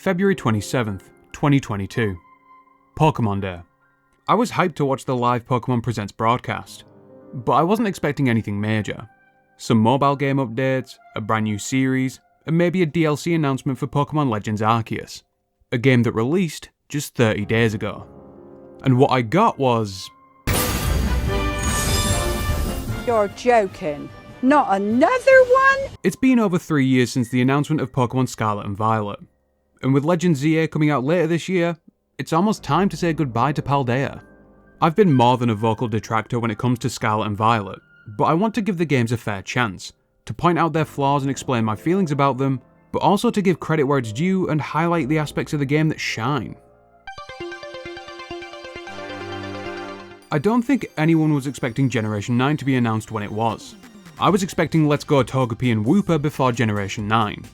February 27th, 2022. Pokémon Day. I was hyped to watch the live Pokémon Presents broadcast, but I wasn't expecting anything major. Some mobile game updates, a brand new series, and maybe a DLC announcement for Pokémon Legends Arceus, a game that released just 30 days ago. And what I got was... You're joking. Not another one? It's been over 3 years since the announcement of Pokémon Scarlet and Violet, and with Legends ZA coming out later this year, it's almost time to say goodbye to Paldea. I've been more than a vocal detractor when it comes to Scarlet and Violet, but I want to give the games a fair chance, to point out their flaws and explain my feelings about them, but also to give credit where it's due and highlight the aspects of the game that shine. I don't think anyone was expecting Generation 9 to be announced when it was. I was expecting Let's Go Togepi and Wooper before Generation 9.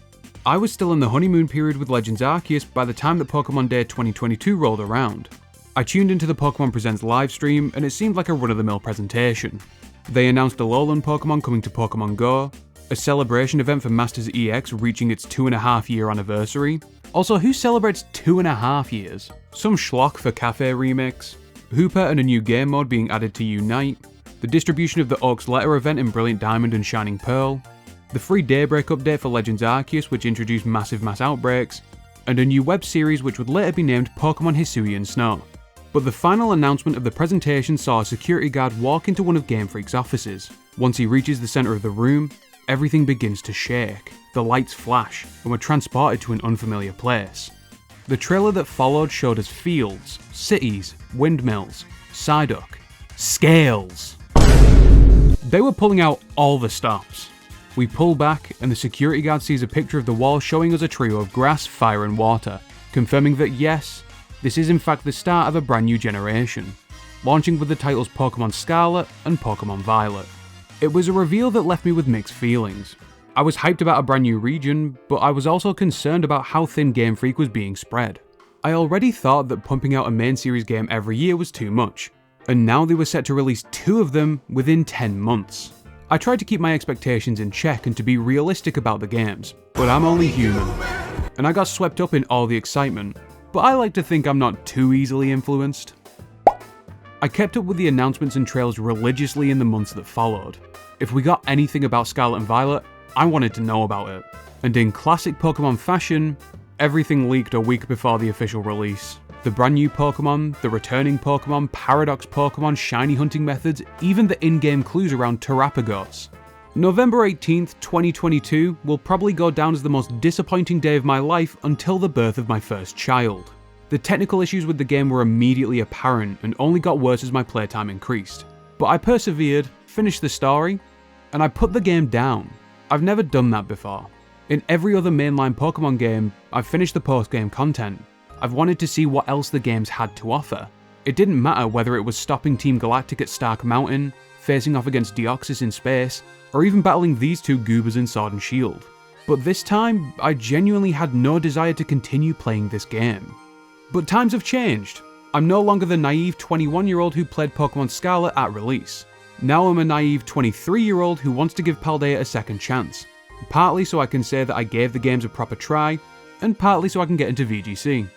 I was still in the honeymoon period with Legends Arceus by the time that Pokémon Day 2022 rolled around. I tuned into the Pokémon Presents livestream and it seemed like a run-of-the-mill presentation. They announced a Alolan Pokémon coming to Pokémon Go, a celebration event for Masters EX reaching its 2.5 year anniversary. Also, who celebrates 2.5 years? Some schlock for Cafe Remix, Hooper and a new game mode being added to Unite, the distribution of the Oaks Letter event in Brilliant Diamond and Shining Pearl, the free Daybreak update for Legends Arceus which introduced massive mass outbreaks, and a new web series which would later be named Pokémon Hisuian Snow. But the final announcement of the presentation saw a security guard walk into one of Game Freak's offices. Once he reaches the centre of the room, everything begins to shake, the lights flash, and we're transported to an unfamiliar place. The trailer that followed showed us fields, cities, windmills, Psyduck, scales. They were pulling out all the stops. We pull back and the security guard sees a picture of the wall showing us a trio of grass, fire and water, confirming that yes, this is in fact the start of a brand new generation, launching with the titles Pokémon Scarlet and Pokémon Violet. It was a reveal that left me with mixed feelings. I was hyped about a brand new region, but I was also concerned about how thin Game Freak was being spread. I already thought that pumping out a main series game every year was too much, and now they were set to release 2 of them within 10 months. I tried to keep my expectations in check and to be realistic about the games, but I'm only human, and I got swept up in all the excitement, but I like to think I'm not too easily influenced. I kept up with the announcements and trails religiously in the months that followed. If we got anything about Scarlet and Violet, I wanted to know about it, and in classic Pokémon fashion, everything leaked a week before the official release. The brand new Pokémon, the returning Pokémon, Paradox Pokémon, shiny hunting methods, even the in-game clues around Terrapagots. November 18th, 2022 will probably go down as the most disappointing day of my life until the birth of my first child. The technical issues with the game were immediately apparent and only got worse as my playtime increased. But I persevered, finished the story, and I put the game down. I've never done that before. In every other mainline Pokémon game, I've finished the post-game content. I've wanted to see what else the games had to offer. It didn't matter whether it was stopping Team Galactic at Stark Mountain, facing off against Deoxys in space, or even battling these 2 goobers in Sword and Shield. But this time, I genuinely had no desire to continue playing this game. But times have changed. I'm no longer the naive 21-year-old who played Pokémon Scarlet at release. Now I'm a naive 23-year-old who wants to give Paldea a second chance. Partly so I can say that I gave the games a proper try, and partly so I can get into VGC.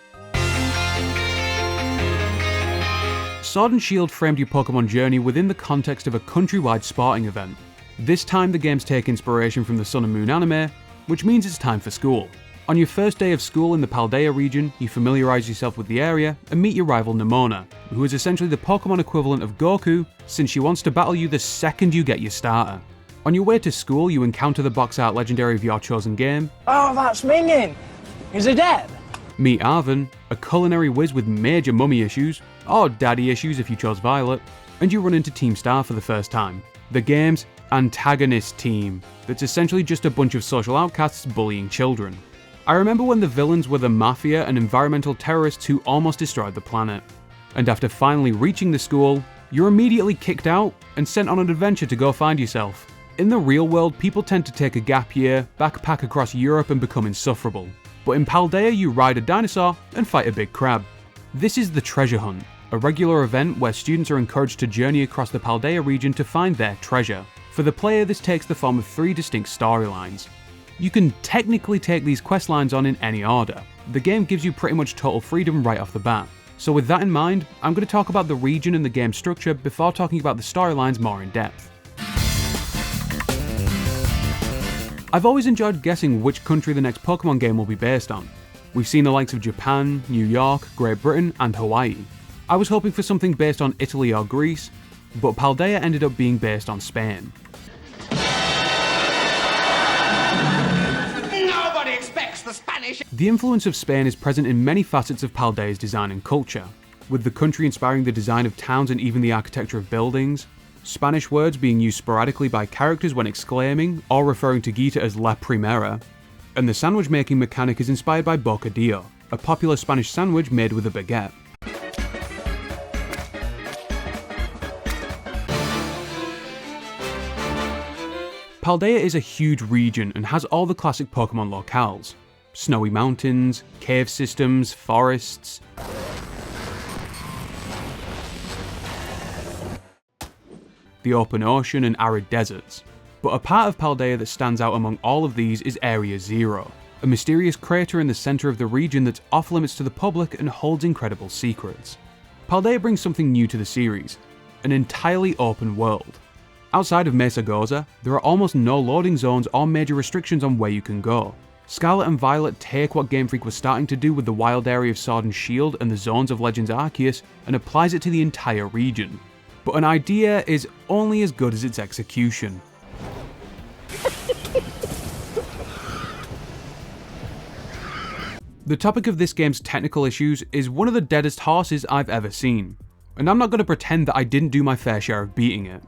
Sword and Shield framed your Pokémon journey within the context of a countrywide sporting event. This time the games take inspiration from the Sun and Moon anime, which means it's time for school. On your first day of school in the Paldea region, you familiarise yourself with the area and meet your rival Nemona, who is essentially the Pokémon equivalent of Goku, since she wants to battle you the second you get your starter. On your way to school, you encounter the box art legendary of your chosen game. Oh, that's Mingin! Is it dead? Meet Arven, a culinary whiz with major mummy issues, or daddy issues if you chose Violet, and you run into Team Star for the first time. The game's antagonist team, that's essentially just a bunch of social outcasts bullying children. I remember when the villains were the Mafia and environmental terrorists who almost destroyed the planet. And after finally reaching the school, you're immediately kicked out and sent on an adventure to go find yourself. In the real world, people tend to take a gap year, backpack across Europe and become insufferable. But in Paldea, you ride a dinosaur and fight a big crab. This is the Treasure Hunt, a regular event where students are encouraged to journey across the Paldea region to find their treasure. For the player, this takes the form of 3 distinct storylines. You can technically take these questlines on in any order. The game gives you pretty much total freedom right off the bat. So with that in mind, I'm going to talk about the region and the game structure before talking about the storylines more in depth. I've always enjoyed guessing which country the next Pokemon game will be based on. We've seen the likes of Japan, New York, Great Britain, and Hawaii. I was hoping for something based on Italy or Greece, but Paldea ended up being based on Spain. Nobody expects the Spanish. The influence of Spain is present in many facets of Paldea's design and culture, with the country inspiring the design of towns and even the architecture of buildings, Spanish words being used sporadically by characters when exclaiming or referring to Gita as La Primera, and the sandwich making mechanic is inspired by bocadillo, a popular Spanish sandwich made with a baguette. Paldea is a huge region and has all the classic Pokemon locales: snowy mountains, cave systems, forests, the open ocean and arid deserts. But a part of Paldea that stands out among all of these is Area Zero, a mysterious crater in the centre of the region that's off limits to the public and holds incredible secrets. Paldea brings something new to the series: an entirely open world. Outside of Mesa Goza, there are almost no loading zones or major restrictions on where you can go. Scarlet and Violet take what Game Freak was starting to do with the wild area of Sword and Shield and the zones of Legends Arceus and applies it to the entire region. But an idea is only as good as its execution. The topic of this game's technical issues is one of the deadest horses I've ever seen, and I'm not going to pretend that I didn't do my fair share of beating it.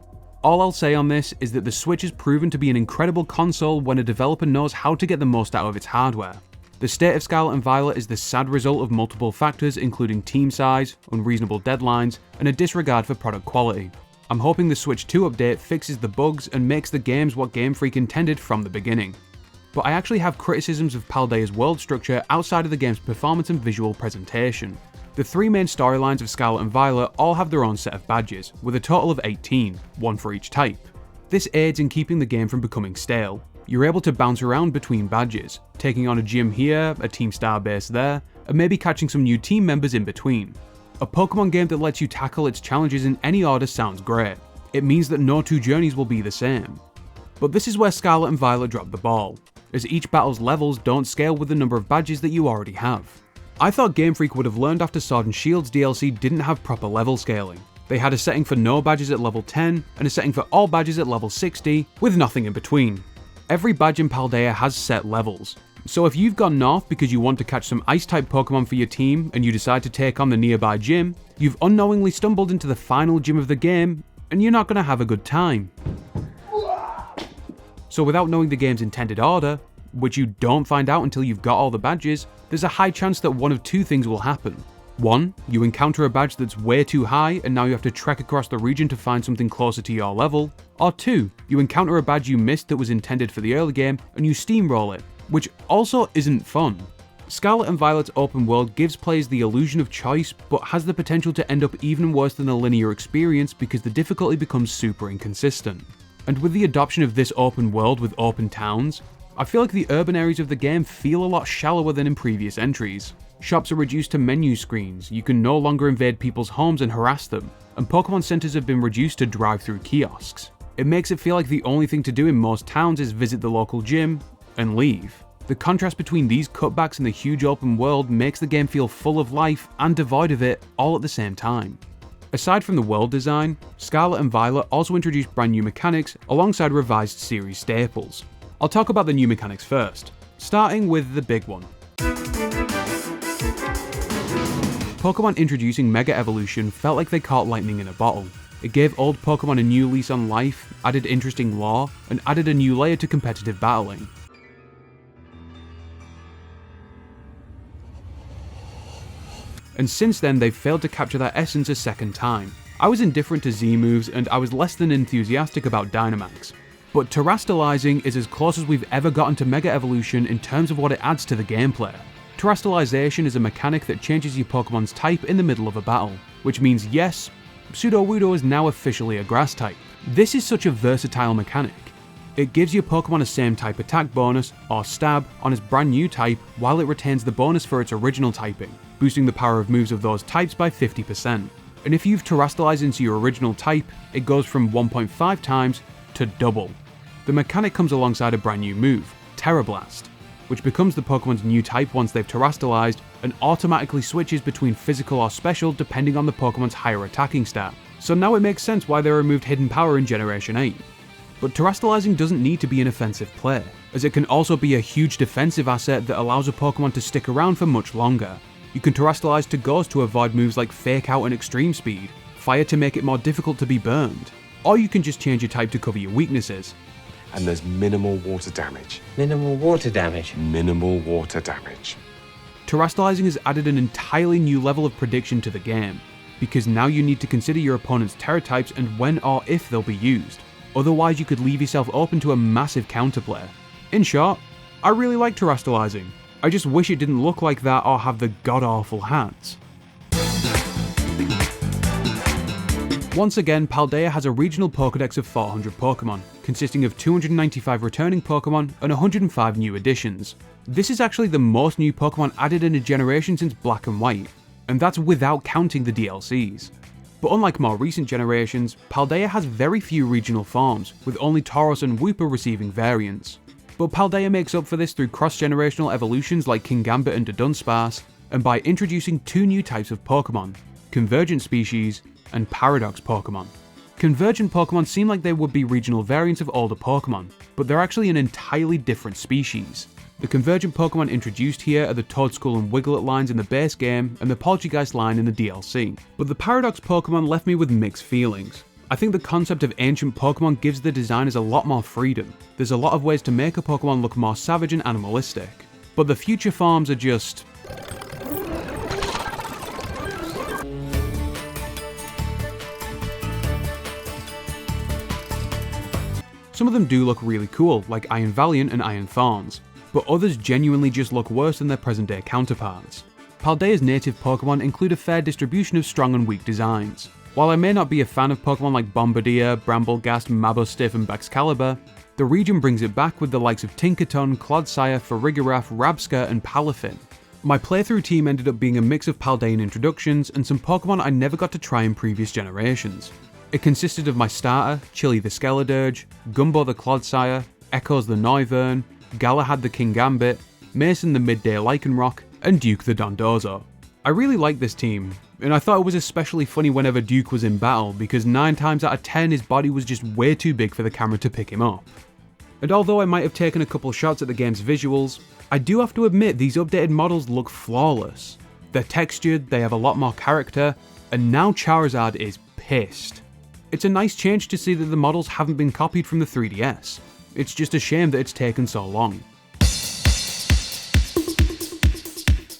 All I'll say on this is that the Switch has proven to be an incredible console when a developer knows how to get the most out of its hardware. The state of Scarlet and Violet is the sad result of multiple factors including team size, unreasonable deadlines, and a disregard for product quality. I'm hoping the Switch 2 update fixes the bugs and makes the games what Game Freak intended from the beginning. But I actually have criticisms of Paldea's world structure outside of the game's performance and visual presentation. The three main storylines of Scarlet and Violet all have their own set of badges, with a total of 18, one for each type. This aids in keeping the game from becoming stale. You're able to bounce around between badges, taking on a gym here, a Team Star base there, and maybe catching some new team members in between. A Pokemon game that lets you tackle its challenges in any order sounds great. It means that no two journeys will be the same. But this is where Scarlet and Violet drop the ball, as each battle's levels don't scale with the number of badges that you already have. I thought Game Freak would have learned after Sword and Shield's DLC didn't have proper level scaling. They had a setting for no badges at level 10, and a setting for all badges at level 60, with nothing in between. Every badge in Paldea has set levels, so if you've gone north because you want to catch some Ice-type Pokemon for your team and you decide to take on the nearby gym, you've unknowingly stumbled into the final gym of the game, and you're not going to have a good time. So without knowing the game's intended order, which you don't find out until you've got all the badges, there's a high chance that one of two things will happen. 1. You encounter a badge that's way too high and now you have to trek across the region to find something closer to your level. Or 2. You encounter a badge you missed that was intended for the early game and you steamroll it, which also isn't fun. Scarlet and Violet's open world gives players the illusion of choice, but has the potential to end up even worse than a linear experience because the difficulty becomes super inconsistent. And with the adoption of this open world with open towns, I feel like the urban areas of the game feel a lot shallower than in previous entries. Shops are reduced to menu screens, you can no longer invade people's homes and harass them, and Pokemon centers have been reduced to drive-through kiosks. It makes it feel like the only thing to do in most towns is visit the local gym and leave. The contrast between these cutbacks and the huge open world makes the game feel full of life and devoid of it all at the same time. Aside from the world design, Scarlet and Violet also introduced brand new mechanics alongside revised series staples. I'll talk about the new mechanics first, starting with the big one. Pokemon introducing Mega Evolution felt like they caught lightning in a bottle. It gave old Pokemon a new lease on life, added interesting lore, and added a new layer to competitive battling. And since then they've failed to capture that essence a second time. I was indifferent to Z moves and I was less than enthusiastic about Dynamax. But Terastallizing is as close as we've ever gotten to Mega Evolution in terms of what it adds to the gameplay. Terastallization is a mechanic that changes your Pokemon's type in the middle of a battle, which means yes, Sudowoodo is now officially a grass type. This is such a versatile mechanic. It gives your Pokemon a same type attack bonus, or stab, on its brand new type while it retains the bonus for its original typing, boosting the power of moves of those types by 50%. And if you've Terastallized into your original type, it goes from 1.5 times to double. The mechanic comes alongside a brand new move, Tera Blast, which becomes the Pokemon's new type once they've Terastallized and automatically switches between physical or special depending on the Pokemon's higher attacking stat. So now it makes sense why they removed Hidden Power in Generation 8. But Terastallizing doesn't need to be an offensive play, as it can also be a huge defensive asset that allows a Pokemon to stick around for much longer. You can Terastallize to Ghost to avoid moves like Fake Out and Extreme Speed, Fire to make it more difficult to be burned, or you can just change your type to cover your weaknesses. And there's minimal water damage. Minimal water damage. Minimal water damage. Terastallizing has added an entirely new level of prediction to the game, because now you need to consider your opponent's Tera Types and when or if they'll be used. Otherwise you could leave yourself open to a massive counterplay. In short, I really like Terastallizing. I just wish it didn't look like that or have the god-awful hats. Once again, Paldea has a regional Pokédex of 400 Pokémon, consisting of 295 returning Pokémon and 105 new additions. This is actually the most new Pokémon added in a generation since Black and White, and that's without counting the DLCs. But unlike more recent generations, Paldea has very few regional forms, with only Tauros and Wooper receiving variants. But Paldea makes up for this through cross-generational evolutions like Kingambit and Dunsparce, and by introducing two new types of Pokémon, Convergent species and Paradox Pokémon. Convergent Pokémon seem like they would be regional variants of older Pokémon, but they're actually an entirely different species. The Convergent Pokémon introduced here are the Toedscool and Wiglet lines in the base game and the Poltergeist line in the DLC. But the Paradox Pokémon left me with mixed feelings. I think the concept of ancient Pokémon gives the designers a lot more freedom. There's a lot of ways to make a Pokémon look more savage and animalistic. But the future forms are just... Some of them do look really cool, like Iron Valiant and Iron Thorns, but others genuinely just look worse than their present day counterparts. Paldea's native Pokemon include a fair distribution of strong and weak designs. While I may not be a fan of Pokemon like Bombardier, Bramblegast, Mabostiff and Baxcalibur, the region brings it back with the likes of Tinkaton, Clodsire, Farigiraf, Rabska and Palafin. My playthrough team ended up being a mix of Paldean introductions and some Pokemon I never got to try in previous generations. It consisted of my starter, Chili the Skeledirge, Gumbo the Clodsire, Echoes the Noivern, Galahad the Kingambit, Mason the Midday Lycanroc, and Duke the Dondozo. I really liked this team, and I thought it was especially funny whenever Duke was in battle because 9 times out of 10 his body was just way too big for the camera to pick him up. And although I might have taken a couple shots at the game's visuals, I do have to admit these updated models look flawless. They're textured, they have a lot more character, and now Charizard is pissed. It's a nice change to see that the models haven't been copied from the 3DS. It's just a shame that it's taken so long.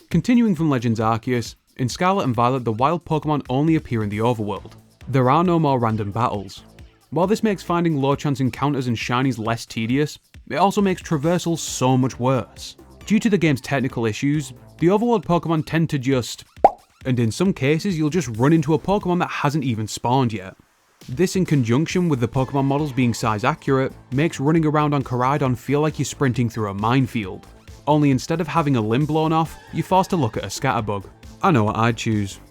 Continuing from Legends Arceus, in Scarlet and Violet the wild Pokemon only appear in the overworld. There are no more random battles. While this makes finding low chance encounters and shinies less tedious, it also makes traversal so much worse. Due to the game's technical issues, the overworld Pokemon tend to just... and in some cases you'll just run into a Pokemon that hasn't even spawned yet. This in conjunction with the Pokemon models being size accurate, makes running around on Koraidon feel like you're sprinting through a minefield. Only instead of having a limb blown off, you're forced to look at a Scatterbug. I know what I'd choose.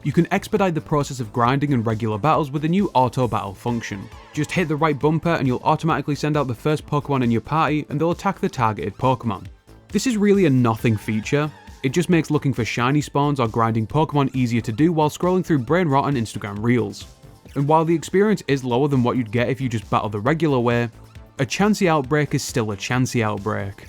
You can expedite the process of grinding and regular battles with the new auto battle function. Just hit the right bumper and you'll automatically send out the first Pokemon in your party and they'll attack the targeted Pokemon. This is really a nothing feature. It just makes looking for shiny spawns or grinding Pokemon easier to do while scrolling through brain rot and Instagram reels. And while the experience is lower than what you'd get if you just battle the regular way, a Chansey outbreak is still a Chansey outbreak.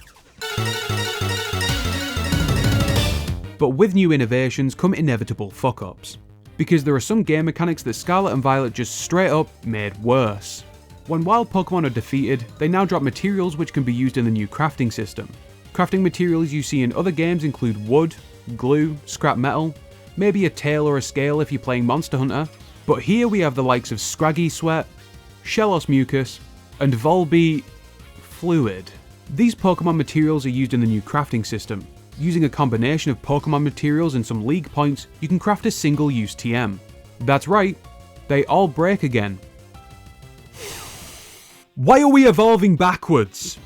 But with new innovations come inevitable fuck-ups, because there are some game mechanics that Scarlet and Violet just straight up made worse. When wild Pokemon are defeated, they now drop materials which can be used in the new crafting system. Crafting materials you see in other games include wood, glue, scrap metal, maybe a tail or a scale if you're playing Monster Hunter, but here we have the likes of Scraggy Sweat, Shellos Mucus, and Volbeat Fluid. These Pokemon materials are used in the new crafting system. Using a combination of Pokemon materials and some League points, you can craft a single-use TM. That's right, they all break again. Why are we evolving backwards?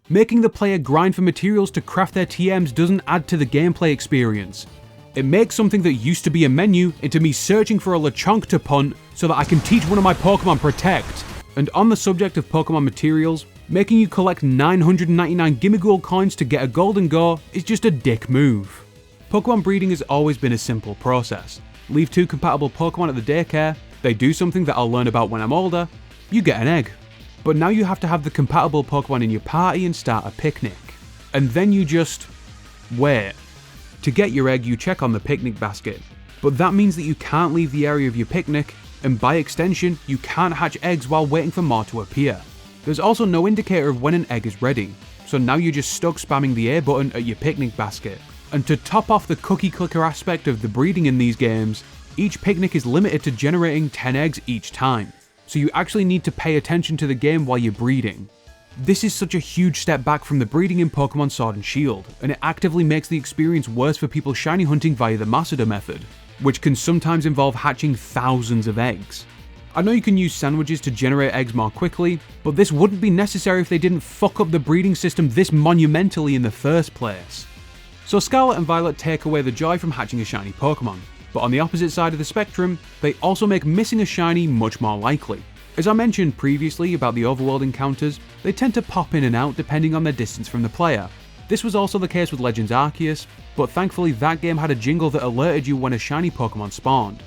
Making the player grind for materials to craft their TMs doesn't add to the gameplay experience. It makes something that used to be a menu into me searching for a Lechonk to punt so that I can teach one of my Pokemon Protect. And on the subject of Pokemon materials, making you collect 999 Gimmighoul coins to get a Golden Go is just a dick move. Pokemon breeding has always been a simple process. Leave 2 compatible Pokemon at the daycare, they do something that I'll learn about when I'm older, you get an egg. But now you have to have the compatible Pokemon in your party and start a picnic. And then you just wait. To get your egg, you check on the picnic basket. But that means that you can't leave the area of your picnic, and by extension, you can't hatch eggs while waiting for more to appear. There's also no indicator of when an egg is ready, so now you're just stuck spamming the A button at your picnic basket. And to top off the cookie clicker aspect of the breeding in these games, each picnic is limited to generating 10 eggs each time, so you actually need to pay attention to the game while you're breeding. This is such a huge step back from the breeding in Pokemon Sword and Shield, and it actively makes the experience worse for people shiny hunting via the Masada method, which can sometimes involve hatching thousands of eggs. I know you can use sandwiches to generate eggs more quickly, but this wouldn't be necessary if they didn't fuck up the breeding system this monumentally in the first place. So Scarlet and Violet take away the joy from hatching a shiny Pokemon, but on the opposite side of the spectrum, they also make missing a shiny much more likely. As I mentioned previously about the overworld encounters, they tend to pop in and out depending on their distance from the player. This was also the case with Legends Arceus, but thankfully that game had a jingle that alerted you when a shiny Pokemon spawned.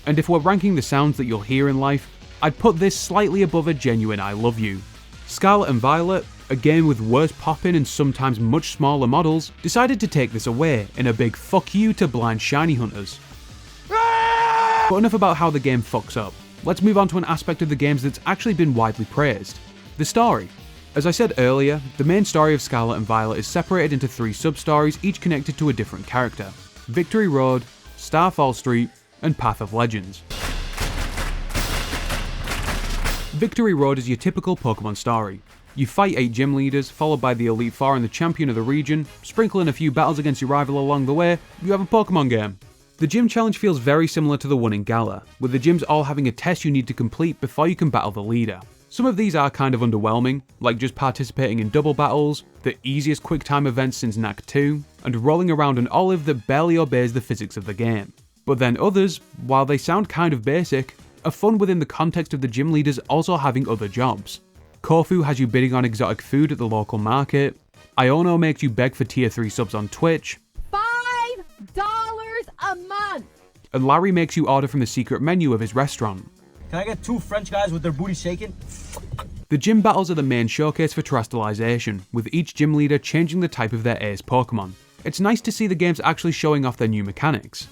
And if we're ranking the sounds that you'll hear in life, I'd put this slightly above a genuine I love you. Scarlet and Violet, a game with worse pop-in and sometimes much smaller models, decided to take this away in a big fuck you to blind shiny hunters. But enough about how the game fucks up. Let's move on to an aspect of the games that's actually been widely praised: the story. As I said earlier, the main story of Scarlet and Violet is separated into 3 sub-stories, each connected to a different character: Victory Road, Starfall Street, and Path of Legends. Victory Road is your typical Pokemon story. You fight 8 gym leaders, followed by the Elite Four and the champion of the region, sprinkle in a few battles against your rival along the way, you have a Pokemon game. The gym challenge feels very similar to the one in Gala, with the gyms all having a test you need to complete before you can battle the leader. Some of these are kind of underwhelming, like just participating in double battles, the easiest quick time events since Knack 2, and rolling around an olive that barely obeys the physics of the game. But then others, while they sound kind of basic, are fun within the context of the gym leaders also having other jobs. Kofu has you bidding on exotic food at the local market, Iono makes you beg for tier 3 subs on Twitch, $5 a month! and Larry makes you order from the secret menu of his restaurant. Can I get 2 French guys with their booty shaking? The gym battles are the main showcase for terrestrialization, with each gym leader changing the type of their ace Pokemon. It's nice to see the games actually showing off their new mechanics.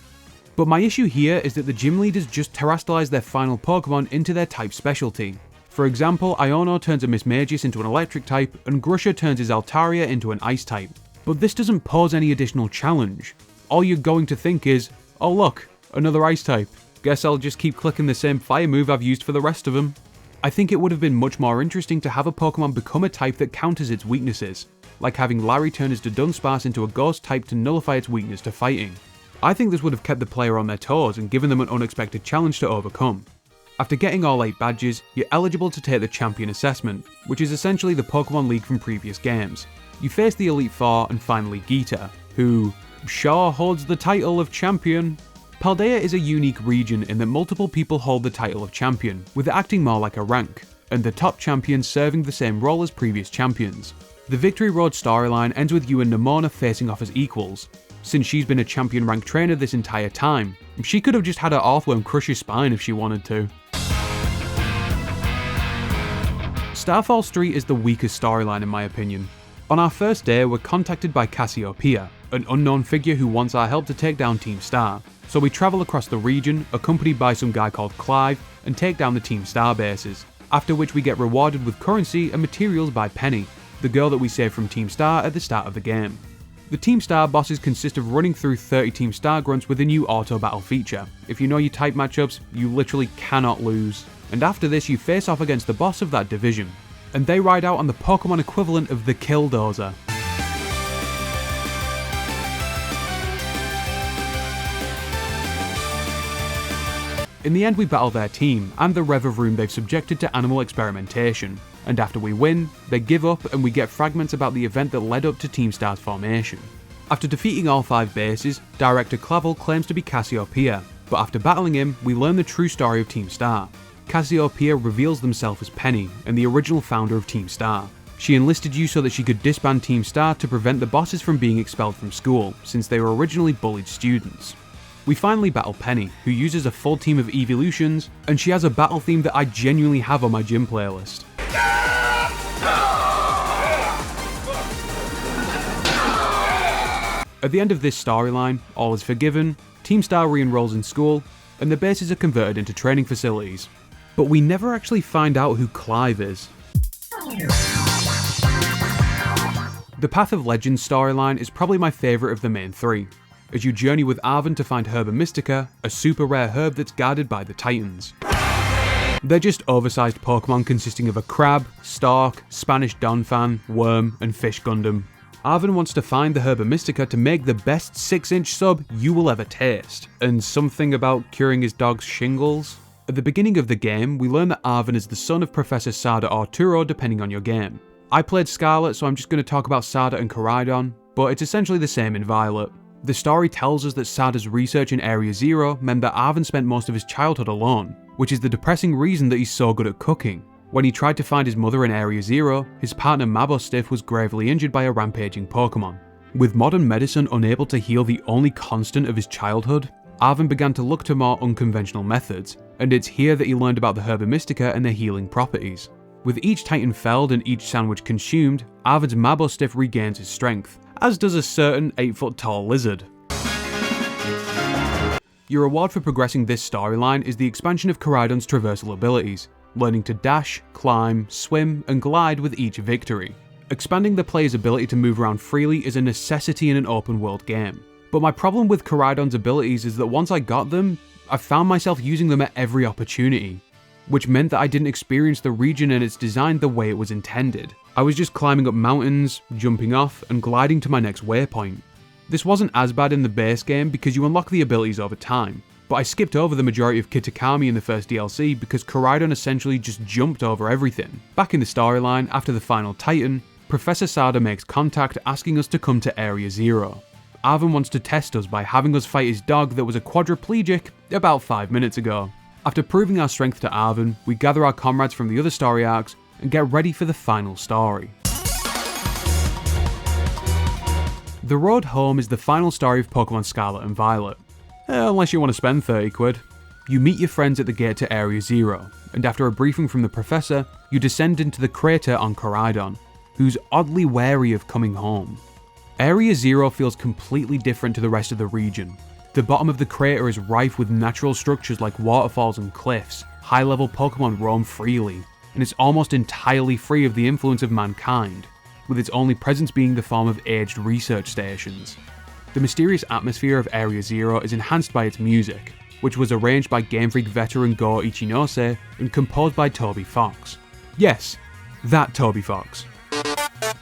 But my issue here is that the gym leaders just terrestrialize their final Pokemon into their type specialty. For example, Iono turns a Mismagius into an electric type, and Grusha turns his Altaria into an ice type. But this doesn't pose any additional challenge. All you're going to think is, oh look, another ice type. Guess I'll just keep clicking the same fire move I've used for the rest of them. I think it would have been much more interesting to have a Pokemon become a type that counters its weaknesses, like having Larry turn his Dunsparce into a ghost type to nullify its weakness to fighting. I think this would have kept the player on their toes and given them an unexpected challenge to overcome. After getting all 8 badges, you're eligible to take the Champion Assessment, which is essentially the Pokemon League from previous games. You face the Elite Four and finally Geeta, who sure holds the title of Champion. Paldea is a unique region in that multiple people hold the title of Champion, with it acting more like a rank, and the top champion serving the same role as previous champions. The Victory Road storyline ends with you and Nemona facing off as equals. Since she's been a champion rank trainer this entire time, she could have just had her Earthworm crush his spine if she wanted to. Starfall Street is the weakest storyline in my opinion. On our first day, we're contacted by Cassiopeia, an unknown figure who wants our help to take down Team Star. So we travel across the region, accompanied by some guy called Clive, and take down the Team Star bases, after which we get rewarded with currency and materials by Penny, the girl that we saved from Team Star at the start of the game. The Team Star bosses consist of running through 30 Team Star grunts with a new auto battle feature. If you know your type matchups, you literally cannot lose. And after this you face off against the boss of that division, and they ride out on the Pokemon equivalent of the Killdozer. In the end we battle their team, and the rev of room they've subjected to animal experimentation, and after we win, they give up and we get fragments about the event that led up to Team Star's formation. After defeating all 5 bases, Director Clavel claims to be Cassiopeia, but after battling him, we learn the true story of Team Star. Cassiopeia reveals themselves as Penny, and the original founder of Team Star. She enlisted you so that she could disband Team Star to prevent the bosses from being expelled from school, since they were originally bullied students. We finally battle Penny, who uses a full team of evolutions, and she has a battle theme that I genuinely have on my gym playlist. At the end of this storyline, all is forgiven, Team Star re-enrolls in school, and the bases are converted into training facilities. But we never actually find out who Clive is. The Path of Legends storyline is probably my favourite of the main 3, as you journey with Arven to find Herba Mystica, a super rare herb that's guarded by the Titans. They're just oversized Pokemon consisting of a crab, stork, Spanish Donphan, worm, and fish Gundam. Arven wants to find the Herba Mystica to make the best 6-inch sub you will ever taste, and something about curing his dog's shingles. At the beginning of the game, we learn that Arven is the son of Professor Sada or Turo depending on your game. I played Scarlet, so I'm just going to talk about Sada and Koraidon, but it's essentially the same in Violet. The story tells us that Sada's research in Area Zero meant that Arven spent most of his childhood alone, which is the depressing reason that he's so good at cooking. When he tried to find his mother in Area Zero, his partner Mabostiff was gravely injured by a rampaging Pokemon. With modern medicine unable to heal the only constant of his childhood, Arven began to look to more unconventional methods, and it's here that he learned about the Herba Mystica and their healing properties. With each Titan felled and each sandwich consumed, Arven's Mabostiff regains his strength, as does a certain 8-foot-tall lizard. Your reward for progressing this storyline is the expansion of Koraidon's traversal abilities, learning to dash, climb, swim, and glide with each victory. Expanding the player's ability to move around freely is a necessity in an open world game. But my problem with Koraidon's abilities is that once I got them, I found myself using them at every opportunity, which meant that I didn't experience the region and its design the way it was intended. I was just climbing up mountains, jumping off, and gliding to my next waypoint. This wasn't as bad in the base game because you unlock the abilities over time, but I skipped over the majority of Kitakami in the first DLC because Koraidon essentially just jumped over everything. Back in the storyline, after the final Titan, Professor Sada makes contact asking us to come to Area Zero. Arven wants to test us by having us fight his dog that was a quadriplegic about 5 minutes ago. After proving our strength to Arven, we gather our comrades from the other story arcs and get ready for the final story. The Road Home is the final story of Pokemon Scarlet and Violet. Unless you want to spend 30 quid. You meet your friends at the gate to Area Zero, and after a briefing from the professor, you descend into the crater on Koraidon, who's oddly wary of coming home. Area Zero feels completely different to the rest of the region. The bottom of the crater is rife with natural structures like waterfalls and cliffs, high-level Pokemon roam freely, and it's almost entirely free of the influence of mankind, with its only presence being the form of aged research stations. The mysterious atmosphere of Area Zero is enhanced by its music, which was arranged by Game Freak veteran Go Ichinose and composed by Toby Fox. Yes, that Toby Fox.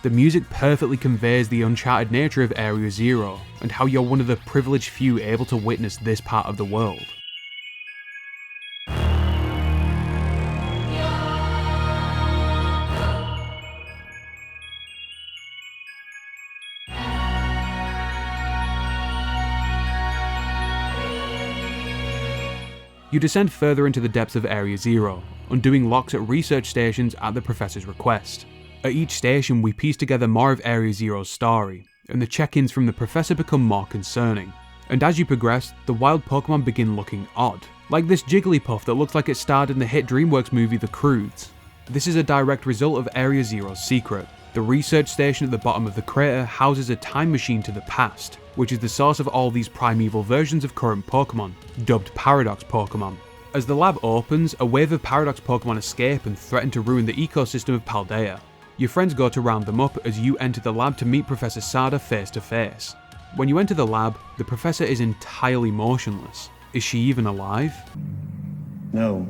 The music perfectly conveys the uncharted nature of Area Zero, and how you're one of the privileged few able to witness this part of the world. You descend further into the depths of Area Zero, undoing locks at research stations at the Professor's request. At each station we piece together more of Area Zero's story, and the check-ins from the Professor become more concerning. And as you progress, the wild Pokemon begin looking odd, like this Jigglypuff that looks like it starred in the hit DreamWorks movie The Croods. This is a direct result of Area Zero's secret. The research station at the bottom of the crater houses a time machine to the past, which is the source of all these primeval versions of current Pokemon, dubbed Paradox Pokemon. As the lab opens, a wave of Paradox Pokemon escape and threaten to ruin the ecosystem of Paldea. Your friends go to round them up as you enter the lab to meet Professor Sada face to face. When you enter the lab, the Professor is entirely motionless. Is she even alive? No.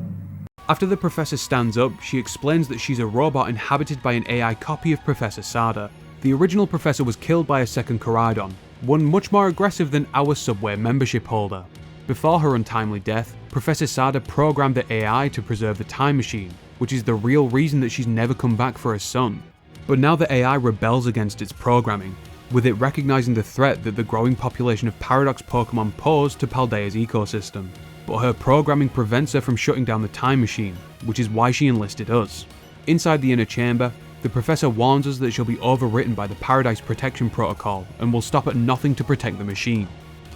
After the Professor stands up, she explains that she's a robot inhabited by an AI copy of Professor Sada. The original Professor was killed by a second Koraidon, one much more aggressive than our Subway membership holder. Before her untimely death, Professor Sada programmed the AI to preserve the time machine, which is the real reason that she's never come back for her son. But now the AI rebels against its programming, with it recognizing the threat that the growing population of Paradox Pokémon pose to Paldea's ecosystem. But her programming prevents her from shutting down the time machine, which is why she enlisted us. Inside the inner chamber, the professor warns us that she'll be overwritten by the Paradise Protection Protocol and will stop at nothing to protect the machine.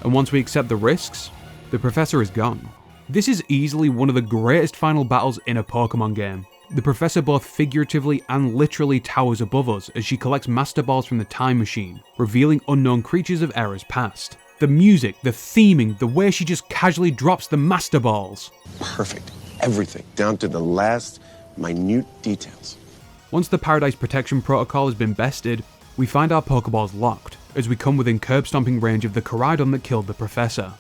And once we accept the risks, the professor is gone. This is easily one of the greatest final battles in a Pokemon game. The professor both figuratively and literally towers above us as she collects Master Balls from the time machine, revealing unknown creatures of eras past. The music, the theming, the way she just casually drops the Master Balls. Perfect. Everything, down to the last minute details. Once the Paradise Protection Protocol has been bested, we find our Pokeballs locked, as we come within curb-stomping range of the Koraidon that killed the professor.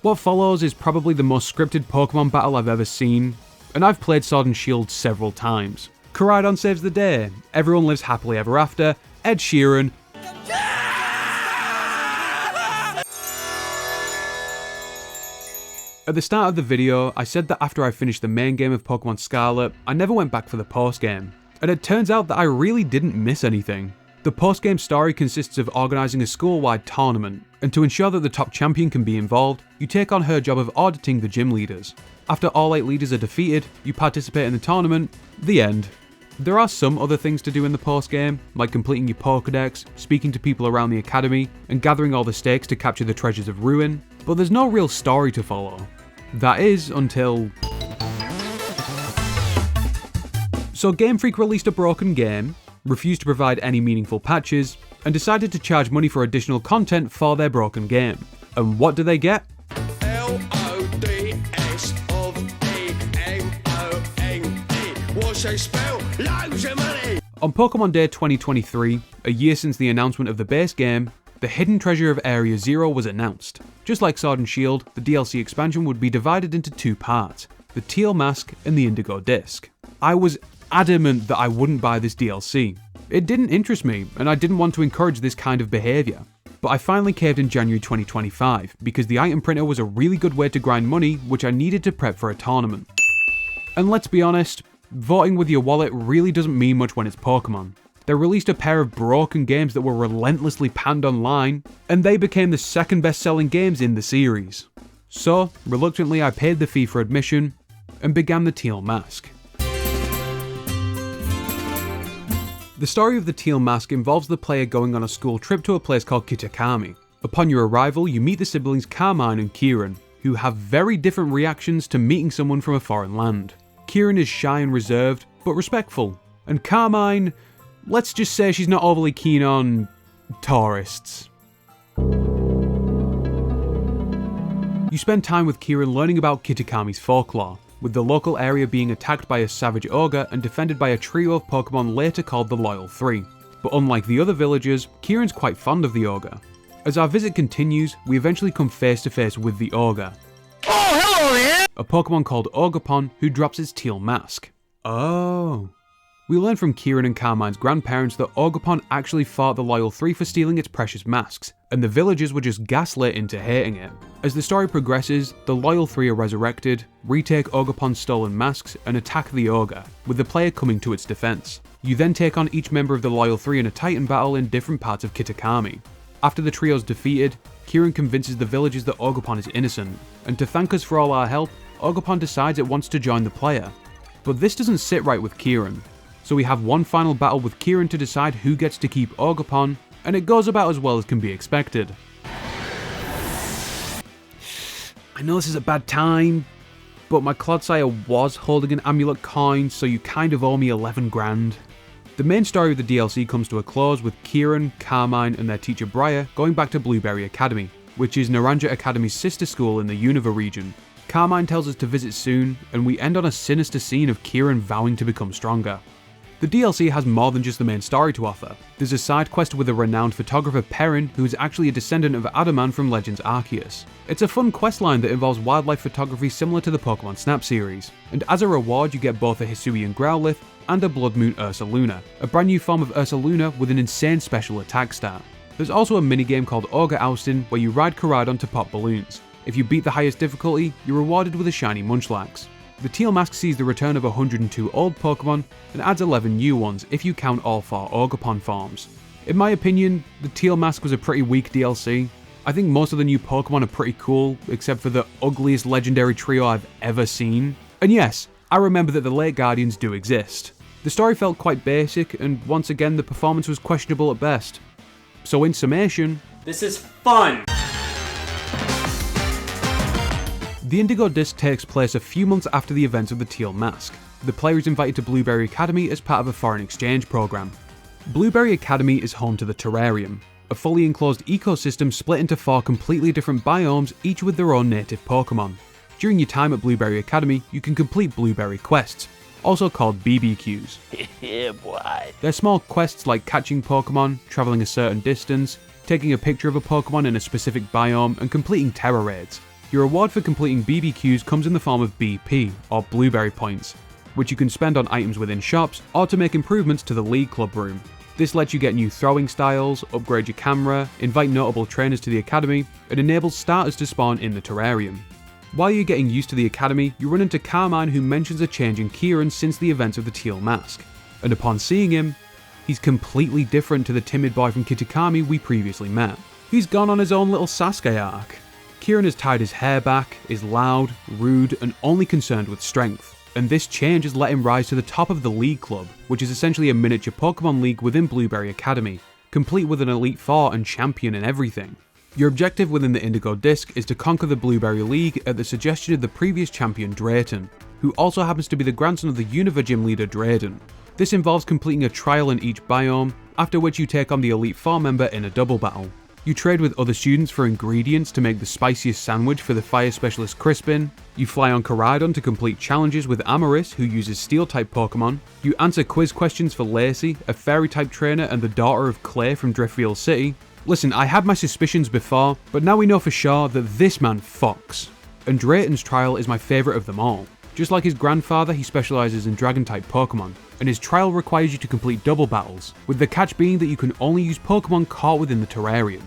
What follows is probably the most scripted Pokemon battle I've ever seen, and I've played Sword and Shield several times. Koraidon saves the day, everyone lives happily ever after, Ed Sheeran. At the start of the video, I said that after I finished the main game of Pokemon Scarlet, I never went back for the post-game. And it turns out that I really didn't miss anything. The post-game story consists of organising a school-wide tournament, and to ensure that the top champion can be involved, you take on her job of auditing the gym leaders. After all 8 leaders are defeated, you participate in the tournament, the end. There are some other things to do in the post-game, like completing your Pokédex, speaking to people around the academy, and gathering all the stakes to capture the treasures of Ruin, but there's no real story to follow. That is, until... So Game Freak released a broken game, refused to provide any meaningful patches, and decided to charge money for additional content for their broken game. And what do they get? LODSOVEMONE. What's they spell? Loads of money! On Pokemon Day 2023, a year since the announcement of the base game, the hidden treasure of Area Zero was announced. Just like Sword and Shield, the DLC expansion would be divided into 2 parts, the Teal Mask and the Indigo Disk. I was adamant that I wouldn't buy this DLC. It didn't interest me, and I didn't want to encourage this kind of behaviour. But I finally caved in January 2025, because the item printer was a really good way to grind money, which I needed to prep for a tournament. And let's be honest, voting with your wallet really doesn't mean much when it's Pokemon. They released a pair of broken games that were relentlessly panned online, and they became the second best-selling games in the series. So, reluctantly I paid the fee for admission, and began the Teal Mask. The story of the Teal Mask involves the player going on a school trip to a place called Kitakami. Upon your arrival, you meet the siblings Carmine and Kieran, who have very different reactions to meeting someone from a foreign land. Kieran is shy and reserved, but respectful, and Carmine, let's just say she's not overly keen on tourists. You spend time with Kieran learning about Kitakami's folklore, with the local area being attacked by a savage ogre and defended by a trio of Pokemon later called the Loyal Three. But unlike the other villagers, Kieran's quite fond of the ogre. As our visit continues, we eventually come face to face with the ogre. Oh, hello there! A Pokemon called Ogerpon who drops its Teal Mask. Oh. We learn from Kieran and Carmine's grandparents that Ogerpon actually fought the Loyal Three for stealing its precious masks, and the villagers were just gaslit into hating it. As the story progresses, the Loyal Three are resurrected, retake Ogerpon's stolen masks, and attack the ogre, with the player coming to its defense. You then take on each member of the Loyal Three in a Titan battle in different parts of Kitakami. After the trio's defeated, Kieran convinces the villagers that Ogerpon is innocent, and to thank us for all our help, Ogerpon decides it wants to join the player. But this doesn't sit right with Kieran. So we have one final battle with Kieran to decide who gets to keep Ogerpon, and it goes about as well as can be expected. I know this is a bad time, but my Clodsire was holding an amulet coin, so you kind of owe me 11 grand. The main story of the DLC comes to a close with Kieran, Carmine and their teacher Briar going back to Blueberry Academy, which is Naranja Academy's sister school in the Unova region. Carmine tells us to visit soon, and we end on a sinister scene of Kieran vowing to become stronger. The DLC has more than just the main story to offer. There's a side quest with a renowned photographer Perrin, who is actually a descendant of Adaman from Legends Arceus. It's a fun questline that involves wildlife photography similar to the Pokemon Snap series, and as a reward you get both a Hisuian Growlithe and a Blood Moon Ursaluna, a brand new form of Ursaluna with an insane special attack stat. There's also a minigame called Ogre Oustin where you ride Koraidon to pop balloons. If you beat the highest difficulty, you're rewarded with a shiny Munchlax. The Teal Mask sees the return of 102 old Pokemon and adds 11 new ones if you count all 4 Ogerpon forms. In my opinion, the Teal Mask was a pretty weak DLC. I think most of the new Pokemon are pretty cool, except for the ugliest legendary trio I've ever seen. And yes, I remember that the Late Guardians do exist. The story felt quite basic, and once again the performance was questionable at best. So in summation, this is fun! The Indigo Disk takes place a few months after the events of the Teal Mask. The player is invited to Blueberry Academy as part of a foreign exchange program. Blueberry Academy is home to the Terrarium, a fully enclosed ecosystem split into 4 completely different biomes, each with their own native Pokemon. During your time at Blueberry Academy, you can complete Blueberry quests, also called BBQs. Yeah, boy. They're small quests like catching Pokemon, travelling a certain distance, taking a picture of a Pokemon in a specific biome, and completing Terra raids. Your reward for completing BBQs comes in the form of BP, or Blueberry Points, which you can spend on items within shops or to make improvements to the League Club room. This lets you get new throwing styles, upgrade your camera, invite notable trainers to the academy, and enables starters to spawn in the terrarium. While you're getting used to the academy, you run into Carmine, who mentions a change in Kieran since the events of the Teal Mask, and upon seeing him, he's completely different to the timid boy from Kitakami we previously met. He's gone on his own little Sasuke arc. Kieran has tied his hair back, is loud, rude, and only concerned with strength, and this change has let him rise to the top of the League Club, which is essentially a miniature Pokemon League within Blueberry Academy, complete with an Elite Four and champion and everything. Your objective within the Indigo Disk is to conquer the Blueberry League at the suggestion of the previous champion Drayton, who also happens to be the grandson of the Unova Gym leader Drayden. This involves completing a trial in each biome, after which you take on the Elite Four member in a double battle. You trade with other students for ingredients to make the spiciest sandwich for the fire specialist Crispin, you fly on Koraidon to complete challenges with Amoris, who uses Steel-type Pokemon, you answer quiz questions for Lacey, a Fairy-type trainer and the daughter of Clay from Driftfield City. Listen, I had my suspicions before, but now we know for sure that this man fucks. And Drayton's trial is my favourite of them all. Just like his grandfather, he specialises in Dragon-type Pokemon, and his trial requires you to complete double battles, with the catch being that you can only use Pokemon caught within the terrarium.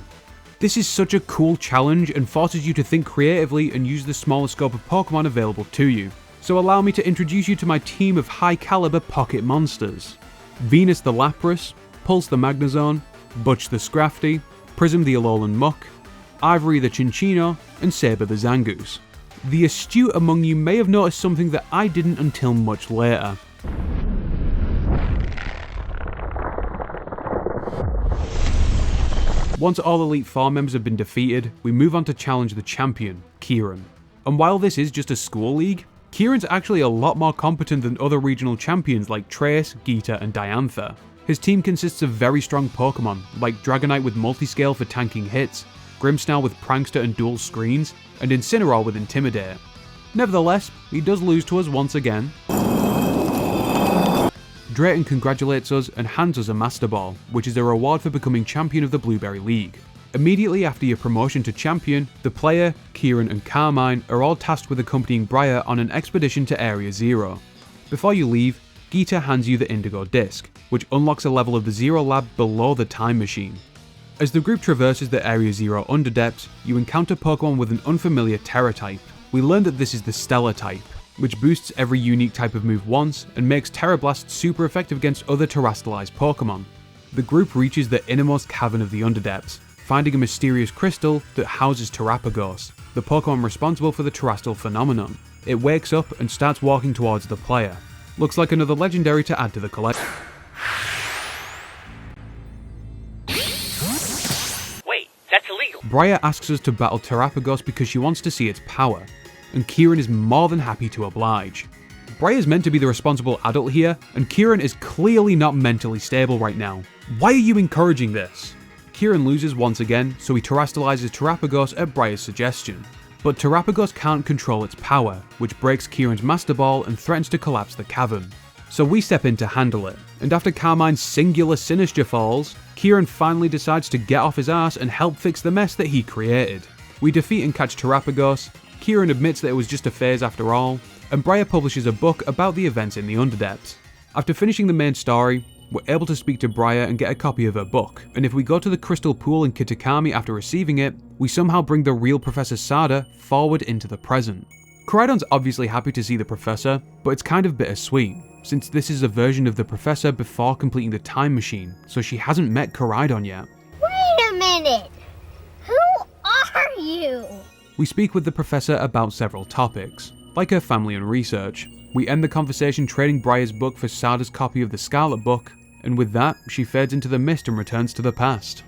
This is such a cool challenge and forces you to think creatively and use the smaller scope of Pokemon available to you. So allow me to introduce you to my team of high caliber pocket monsters. Venus the Lapras, Pulse the Magnezone, Butch the Scrafty, Prism the Alolan Muck, Ivory the Chinchino, and Saber the Zangoose. The astute among you may have noticed something that I didn't until much later. Once all Elite Four members have been defeated, we move on to challenge the champion, Kieran. And while this is just a school league, Kieran's actually a lot more competent than other regional champions like Trace, Geeta, and Diantha. His team consists of very strong Pokemon, like Dragonite with Multiscale for tanking hits, Grimmsnarl with Prankster and dual screens, and Incineroar with Intimidate. Nevertheless, he does lose to us once again. Drayton congratulates us and hands us a Master Ball, which is a reward for becoming champion of the Blueberry League. Immediately after your promotion to champion, the player, Kieran and Carmine are all tasked with accompanying Briar on an expedition to Area Zero. Before you leave, Geeta hands you the Indigo Disk, which unlocks a level of the Zero Lab below the Time Machine. As the group traverses the Area Zero Underdepths, you encounter Pokemon with an unfamiliar Tera type. We learn that this is the Stellar type, which boosts every unique type of move once and makes Terra Blast super effective against other terrestrialized Pokemon. The group reaches the innermost cavern of the Underdepths, finding a mysterious crystal that houses Terrapagos, the Pokemon responsible for the terrestrial phenomenon. It wakes up and starts walking towards the player. Looks like another legendary to add to the collection. Wait, that's illegal. Briar asks us to battle Terrapagos because she wants to see its power, and Kieran is more than happy to oblige. Briar's meant to be the responsible adult here, and Kieran is clearly not mentally stable right now. Why are you encouraging this? Kieran loses once again, so he terrestrializes Terrapagos at Briar's suggestion. But Terrapagos can't control its power, which breaks Kieran's Master Ball and threatens to collapse the cavern. So we step in to handle it, and after Carmine's singular Sinister falls, Kieran finally decides to get off his ass and help fix the mess that he created. We defeat and catch Terrapagos, Kieran admits that it was just a phase after all, and Briar publishes a book about the events in the Underdepths. After finishing the main story, we're able to speak to Briar and get a copy of her book, and if we go to the Crystal Pool in Kitakami after receiving it, we somehow bring the real Professor Sada forward into the present. Koraidon's obviously happy to see the Professor, but it's kind of bittersweet, since this is a version of the Professor before completing the time machine, so she hasn't met Koraidon yet. Wait a minute! Who are you? We speak with the Professor about several topics, like her family and research. We end the conversation trading Briar's book for Sada's copy of the Scarlet book, and with that, she fades into the mist and returns to the past.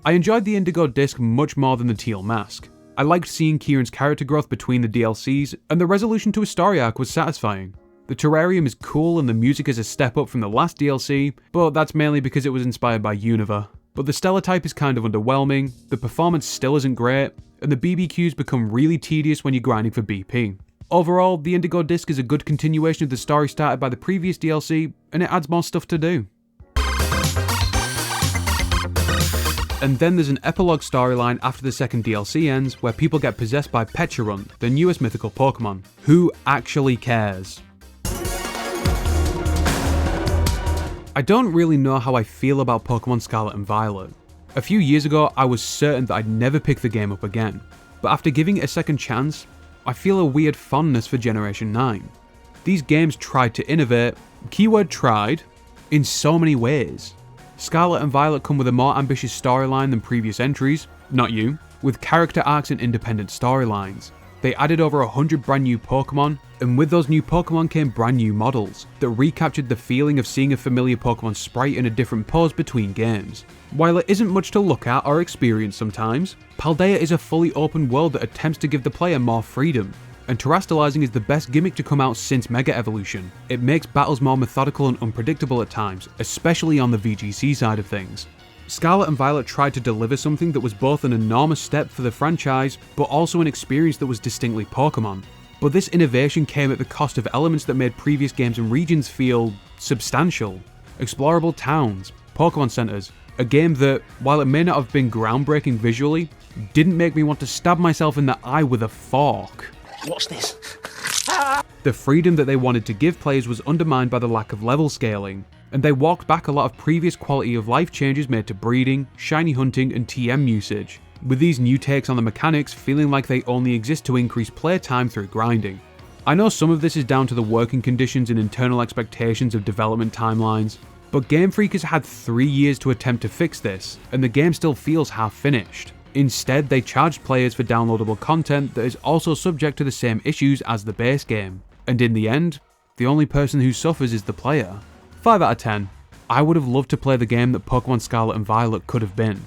I enjoyed the Indigo Disk much more than the Teal Mask. I liked seeing Kieran's character growth between the DLCs, and the resolution to a story arc was satisfying. The terrarium is cool and the music is a step up from the last DLC, but that's mainly because it was inspired by Unova. But the Stellar type is kind of underwhelming, the performance still isn't great, and the BBQs become really tedious when you're grinding for BP. Overall, the Indigo Disk is a good continuation of the story started by the previous DLC, and it adds more stuff to do. And then there's an epilogue storyline after the second DLC ends, where people get possessed by Pecharunt, the newest mythical Pokemon. Who actually cares? I don't really know how I feel about Pokemon Scarlet and Violet. A few years ago, I was certain that I'd never pick the game up again, but after giving it a second chance, I feel a weird fondness for Generation 9. These games tried to innovate, keyword tried, in so many ways. Scarlet and Violet come with a more ambitious storyline than previous entries, not you, with character arcs and independent storylines. They added over 100 brand new Pokemon, and with those new Pokemon came brand new models that recaptured the feeling of seeing a familiar Pokemon sprite in a different pose between games. While it isn't much to look at or experience sometimes, Paldea is a fully open world that attempts to give the player more freedom, and terastallizing is the best gimmick to come out since Mega Evolution. It makes battles more methodical and unpredictable at times, especially on the VGC side of things. Scarlet and Violet tried to deliver something that was both an enormous step for the franchise, but also an experience that was distinctly Pokemon. But this innovation came at the cost of elements that made previous games and regions feel substantial. Explorable towns, Pokemon centers, a game that, while it may not have been groundbreaking visually, didn't make me want to stab myself in the eye with a fork. What's this? The freedom that they wanted to give players was undermined by the lack of level scaling, and they walked back a lot of previous quality of life changes made to breeding, shiny hunting, and TM usage, with these new takes on the mechanics feeling like they only exist to increase playtime through grinding. I know some of this is down to the working conditions and internal expectations of development timelines, but Game Freak has had 3 years to attempt to fix this, and the game still feels half finished. Instead, they charged players for downloadable content that is also subject to the same issues as the base game, and in the end, the only person who suffers is the player. 5 out of 10. I would have loved to play the game that Pokemon Scarlet and Violet could have been.